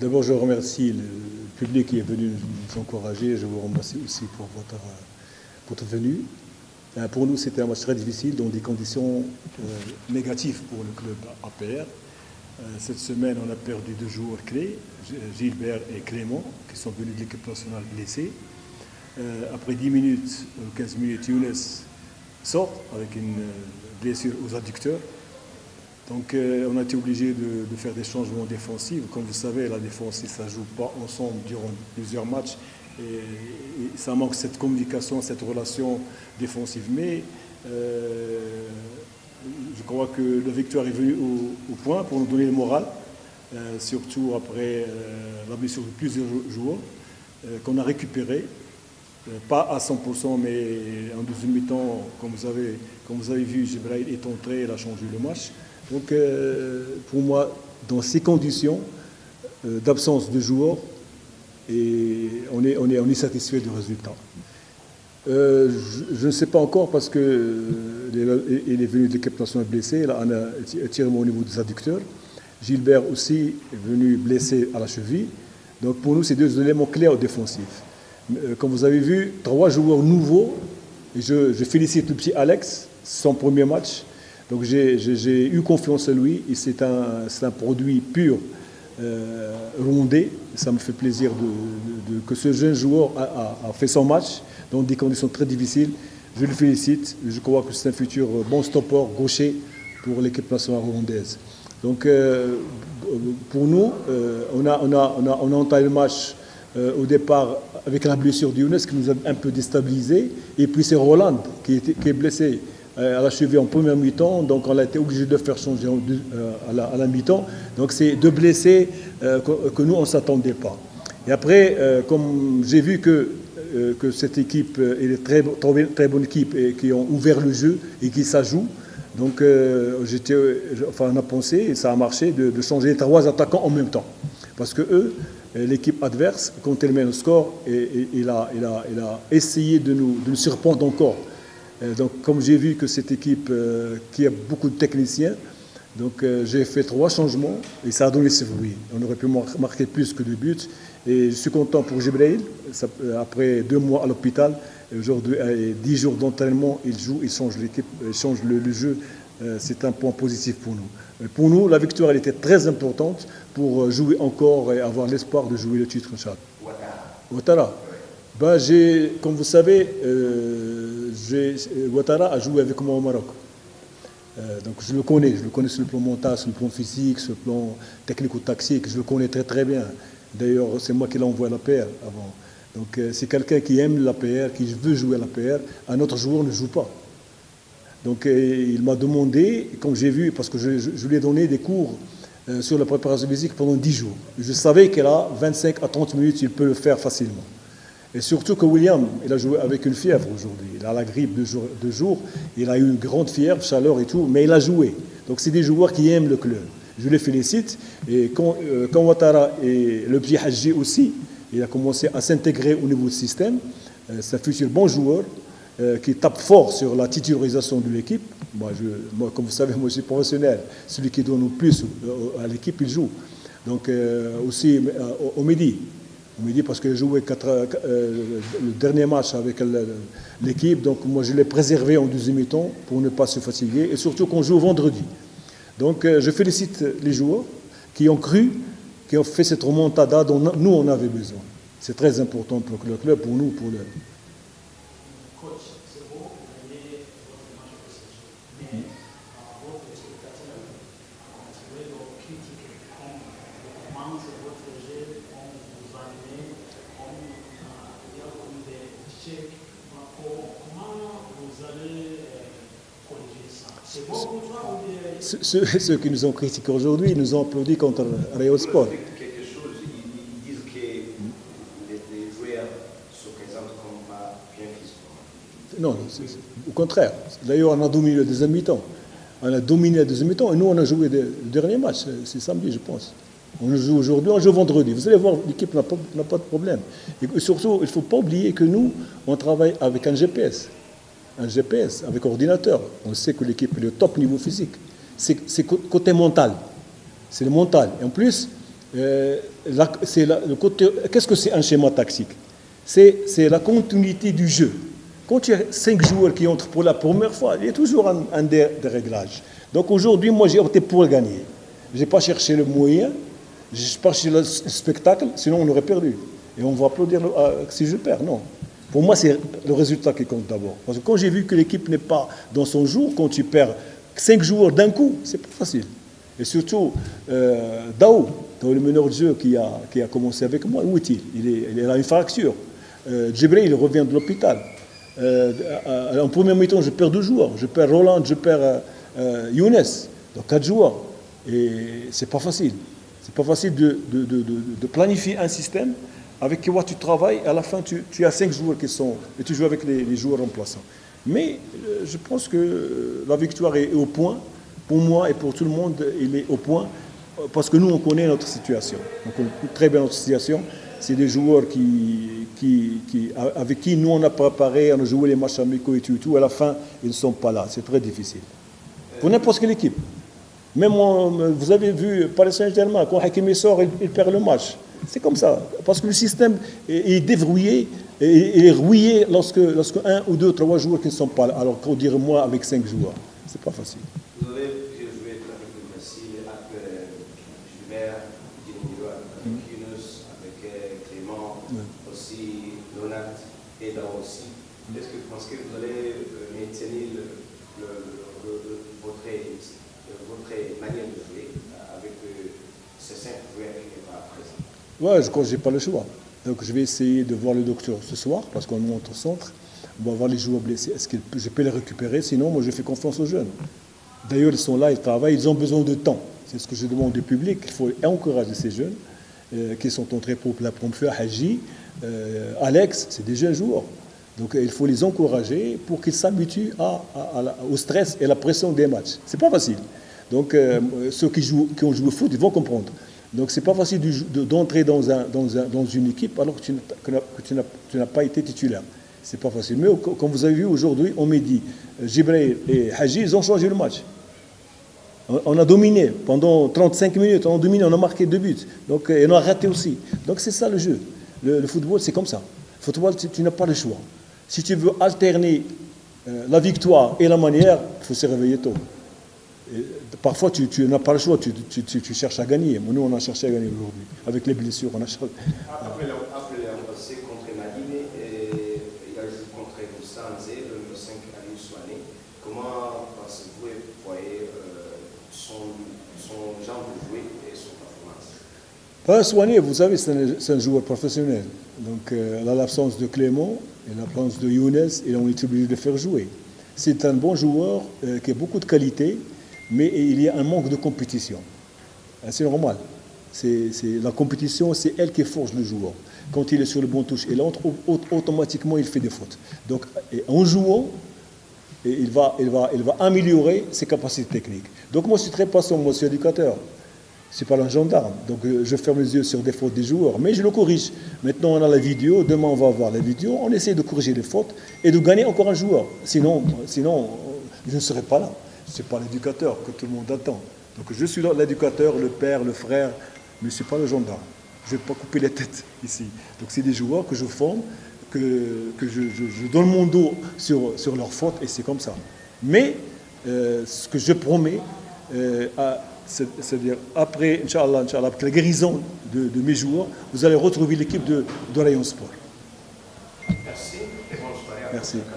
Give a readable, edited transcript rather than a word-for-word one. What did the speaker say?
D'abord, je remercie le public qui est venu nous encourager. Je vous remercie aussi pour votre venue. Pour nous, c'était un match très difficile dans des conditions négatives pour le club APR. Cette semaine, on a perdu deux joueurs clés, Gilbert et Clément, qui sont venus de l'équipe nationale blessés. Après 10 minutes ou 15 minutes, Younes sort avec une blessure aux adducteurs. Donc on a été obligé de faire des changements défensifs. Comme vous savez, la défense, ça ne joue pas ensemble durant plusieurs matchs. Et ça manque cette communication, cette relation défensive. Mais je crois que la victoire est venue au point pour nous donner le moral, surtout après la blessure de plusieurs joueurs qu'on a récupérés. Pas à 100%, mais en deuxième mi-temps, comme vous avez vu, Jibrail est entré, il a changé le match. Donc, pour moi, dans ces conditions d'absence de joueurs, et on est satisfait du résultat. Je ne sais pas encore parce qu'il est venu de l'équipe nationale blessé, là, on a tiré au niveau des adducteurs. Gilbert aussi est venu blessé à la cheville. Donc, pour nous, c'est deux éléments clés au défensif. Comme vous avez vu, 3 joueurs nouveaux. Et je félicite le petit Alex, son premier match. Donc j'ai eu confiance en lui. Et c'est un produit pur, rondé. Ça me fait plaisir que ce jeune joueur a fait son match dans des conditions très difficiles. Je le félicite. Je crois que c'est un futur bon stopper gaucher pour l'équipe nationale rwandaise. Donc pour nous, on a entamé le match au départ avec la blessure de Younes qui nous a un peu déstabilisé. Et puis c'est Roland qui est blessé à la cheville en première mi-temps. Donc on a été obligé de faire changer à la mi-temps. Donc c'est deux blessés que nous on ne s'attendait pas. Et après, comme j'ai vu que cette équipe est une très bonne équipe et qui ont ouvert le jeu et qui ça joue. Donc on a pensé, et ça a marché, de changer les 3 attaquants en même temps. Parce que eux, l'équipe adverse, quand elle met le score, il a essayé de nous surprendre encore. Donc, comme j'ai vu que cette équipe qui a beaucoup de techniciens, donc j'ai fait 3 changements et ça a donné ses fruits. On aurait pu marquer plus que 2 buts. Et je suis content pour Jibrail. Après 2 mois à l'hôpital, aujourd'hui, 10 jours d'entraînement, il joue, il change l'équipe, il change le jeu. C'est un point positif pour nous. Mais pour nous, la victoire elle était très importante pour jouer encore et avoir l'espoir de jouer le titre, Inch'Allah. Ouattara. Ben, comme vous savez, Ouattara a joué avec moi au Maroc. Donc je le connais sur le plan mental, sur le plan physique, sur le plan technico-tactique, je le connais très très bien. D'ailleurs, c'est moi qui l'ai envoyé à l'APR avant. Donc c'est quelqu'un qui aime l'APR, qui veut jouer à l'APR. Un autre joueur ne joue pas. Donc il m'a demandé, comme j'ai vu, parce que je lui ai donné des cours sur la préparation physique pendant 10 jours. Je savais qu'elle a 25 à 30 minutes, il peut le faire facilement. Et surtout que William, il a joué avec une fièvre aujourd'hui. Il a la grippe de jour, il a eu une grande fièvre, chaleur et tout, mais il a joué. Donc c'est des joueurs qui aiment le club. Je les félicite. Et quand Ouattara et le petit Hadji aussi, il a commencé à s'intégrer au niveau du système. C'est un futur bon joueur qui tape fort sur la titularisation de l'équipe. Moi, comme vous savez, moi je suis professionnel. Celui qui donne le plus à l'équipe, il joue. Donc aussi au Midi, parce que j'ai joué le dernier match avec l'équipe, donc moi je l'ai préservé en deuxième mi-temps pour ne pas se fatiguer, et surtout qu'on joue vendredi. Donc je félicite les joueurs qui ont cru, qui ont fait cette remontada dont nous on avait besoin. C'est très important pour le club, pour nous, pour le... Coach, c'est beau, vous avez votre match de ce jour. Mais votre spectateur a trouvé vos critiques. Comment c'est votre jeu, comment vous animez, il y a comme des échecs. Comment vous allez corriger ça? C'est bon pour toi ou bien... Ceux qui nous ont critiqués aujourd'hui nous ont applaudi contre Real Sport. Quelque chose, ils disent que les joueurs se présentent comme pas bien physiquement. Non, au contraire. D'ailleurs, on a dominé le deuxième mi-temps. On a dominé le deuxième mi-temps et nous, on a joué le dernier match. C'est samedi, je pense. On joue aujourd'hui, on joue vendredi. Vous allez voir, l'équipe n'a pas de problème. Et surtout, il ne faut pas oublier que nous, on travaille avec un GPS. Un GPS, avec ordinateur. On sait que l'équipe est au top niveau physique. C'est côté mental. C'est le mental. Et en plus, Qu'est-ce que c'est un schéma tactique? C'est la continuité du jeu. Quand il y a 5 joueurs qui entrent pour la première fois, il y a toujours un dérèglage. Donc aujourd'hui, moi j'ai opté pour gagner. Je n'ai pas cherché le moyen, je n'ai pas cherché le spectacle, sinon on aurait perdu. Et on va applaudir si je perds, non. Pour moi, c'est le résultat qui compte d'abord. Parce que quand j'ai vu que l'équipe n'est pas dans son jour, quand tu perds 5 joueurs d'un coup, c'est pas facile. Et surtout, Dao, le meneur de jeu qui a commencé avec moi, où est-il? Il a une fracture. Djibril, il revient de l'hôpital. En premier mi-temps, je perds 2 joueurs. Je perds Roland, je perds Younes. Donc 4 joueurs. Et c'est pas facile. C'est pas facile de planifier un système avec qui tu travailles. À la fin, tu as 5 joueurs qui sont... Et tu joues avec les joueurs remplaçants. Mais je pense que la victoire est au point. Pour moi et pour tout le monde, il est au point. Parce que nous, on connaît notre situation. On connaît très bien notre situation. C'est des joueurs avec qui nous, on a préparé, on a joué les matchs amicaux et tout. À la fin, ils ne sont pas là. C'est très difficile. Pour n'importe quelle équipe. Même vous avez vu Paris Saint-Germain, quand Hakimi sort, il perd le match. C'est comme ça. Parce que le système est déverrouillé, il est rouillé lorsque 1 ou 2, 3 joueurs qui ne sont pas là. Alors qu'on dirait moi avec 5 joueurs. C'est pas facile. Vous avez joué avec le Brésil, avec Gilbert, avec Yunus, avec Clément, aussi Donat et Dao aussi. Est-ce que vous pensez que vous allez maintenir votre manière de jouer avec ces 5 joueurs qui n'est pas présents? Ouais, je crois que je n'ai pas le choix. Donc je vais essayer de voir le docteur ce soir, parce qu'on monte au centre. On va voir les joueurs blessés. Est-ce que je peux les récupérer? Sinon, moi, je fais confiance aux jeunes. D'ailleurs, ils sont là, ils travaillent, ils ont besoin de temps. C'est ce que je demande au public. Il faut encourager ces jeunes qui sont entrés pour la première fois. Haji, Alex, c'est des jeunes joueurs. Donc il faut les encourager pour qu'ils s'habituent au stress et à la pression des matchs. C'est pas facile. Donc ceux qui ont joué au foot, ils vont comprendre. Donc c'est pas facile d'entrer dans une équipe alors que tu n'as pas été titulaire. C'est pas facile. Mais comme vous avez vu aujourd'hui, on m'a dit, Djibril et Haji, ils ont changé le match. On a dominé pendant 35 minutes, on a marqué 2 buts. Donc, et on a raté aussi. Donc c'est ça le jeu. Le football, c'est comme ça. Le football, tu n'as pas le choix. Si tu veux alterner la victoire et la manière, il faut se réveiller tôt. Et parfois, tu n'as pas le choix, tu cherches à gagner. Nous, on a cherché à gagner aujourd'hui. Avec les blessures, on a cherché. Après le passé contre Madine, il a joué contre Musanze, le 5 à Soigné. Comment pensez-vous et voyez son genre de jouer et son performance? Soigné, vous savez, c'est un joueur professionnel. Donc, l'absence de Clément et l'absence de Younes, et on est obligé de le faire jouer. C'est un bon joueur qui a beaucoup de qualité, mais il y a un manque de compétition. C'est normal. La compétition, c'est elle qui forge le joueur. Quand il est sur le bon touche, il entre, automatiquement, il fait des fautes. Donc, en jouant, il va améliorer ses capacités techniques. Donc, moi, je suis très patient, moi, je suis éducateur. Je ne suis pas un gendarme. Donc, je ferme les yeux sur des fautes des joueurs, mais je le corrige. Maintenant, on a la vidéo. Demain, on va voir la vidéo. On essaie de corriger les fautes et de gagner encore un joueur. Sinon je ne serai pas là. Ce n'est pas l'éducateur que tout le monde attend. Donc je suis l'éducateur, le père, le frère, mais je ne suis pas le gendarme. Je ne vais pas couper les têtes ici. Donc c'est des joueurs que je forme, que je donne mon dos sur leurs fautes, et c'est comme ça. Mais ce que je promets, c'est-à-dire après, Inch'Allah, après la guérison de mes joueurs, vous allez retrouver l'équipe de Rayon Sport. Merci et bonne soirée. Merci.